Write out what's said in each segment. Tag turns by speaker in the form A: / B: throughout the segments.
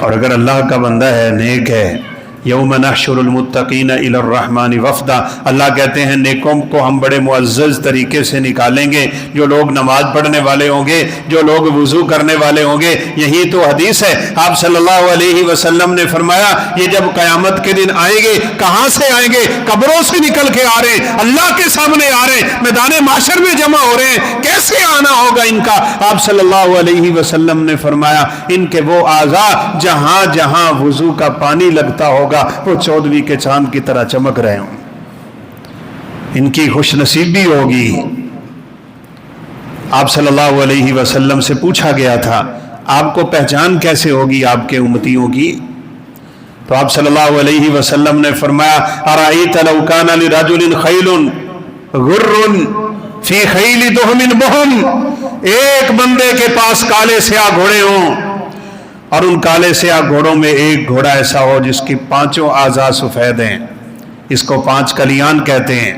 A: اور اگر اللہ کا بندہ ہے، نیک ہے، یوم نحشر المتقین الی الرحمن وفدا، اللہ کہتے ہیں نیکوں کو ہم بڑے معزز طریقے سے نکالیں گے، جو لوگ نماز پڑھنے والے ہوں گے، جو لوگ وضو کرنے والے ہوں گے۔ یہی تو حدیث ہے، آپ صلی اللہ علیہ وسلم نے فرمایا یہ جب قیامت کے دن آئیں گے، کہاں سے آئیں گے؟ قبروں سے نکل کے آ رہے ہیں، اللہ کے سامنے آ رہے ہیں، میدان محشر میں جمع ہو رہے ہیں، کیسے آنا ہوگا ان کا؟ آپ صلی اللہ علیہ وسلم نے فرمایا ان کے وہ اعضاء جہاں جہاں وضو کا پانی لگتا ہوگا وہ 14ویں کے چاند کی طرح چمک رہے ہوں، ان کی خوش نصیبی ہوگی۔ آپ صلی اللہ علیہ وسلم سے پوچھا گیا تھا آپ کو پہچان کیسے ہوگی آپ کے امتیوں کی؟ تو آپ صلی اللہ علیہ وسلم نے فرمایا ارائیت لو کان لرجل خیل غر فی خیل دہم بہم، ایک بندے کے پاس کالے سیاہ گھوڑے ہوں اور ان کالے سیاہ گھوڑوں میں ایک گھوڑا ایسا ہو جس کی 5 اعضاء سفید ہیں، اس کو 5 کلیان کہتے ہیں،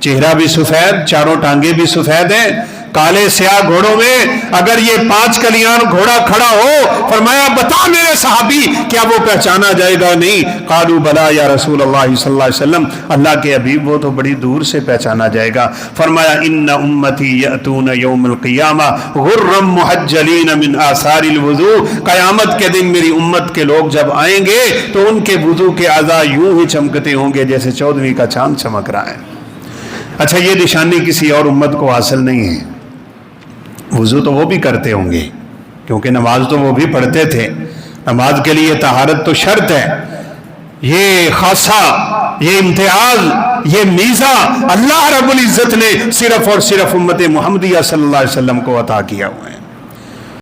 A: چہرہ بھی سفید، 4 ٹانگیں بھی سفید ہیں، کالے سیاہ گھوڑوں میں اگر یہ 5 کلیان گھوڑا کھڑا ہو، فرمایا بتا میرے صحابی کیا وہ پہچانا جائے گا؟ نہیں۔ قالوا بلا یا رسول اللہ صلی اللہ علیہ وسلم، اللہ کے حبیب وہ تو بڑی دور سے پہچانا جائے گا۔ فرمایا ان امتی یاتون یوم القیامہ غرا محجلین من آثار الوضوء، قیامت کے دن میری امت کے لوگ جب آئیں گے تو ان کے وضو کے اعضاء یوں ہی چمکتے ہوں گے جیسے 14ویں کا چاند چمک رہا ہے۔ اچھا یہ نشانی کسی اور امت کو حاصل نہیں ہے، وضو تو وہ بھی کرتے ہوں گے کیونکہ نماز تو وہ بھی پڑھتے تھے، نماز کے لیے طہارت تو شرط ہے۔ یہ خاصہ، یہ امتیاز، یہ میزہ اللہ رب العزت نے صرف اور صرف امت محمدیہ صلی اللہ علیہ وسلم کو عطا کیا ہوا ہے۔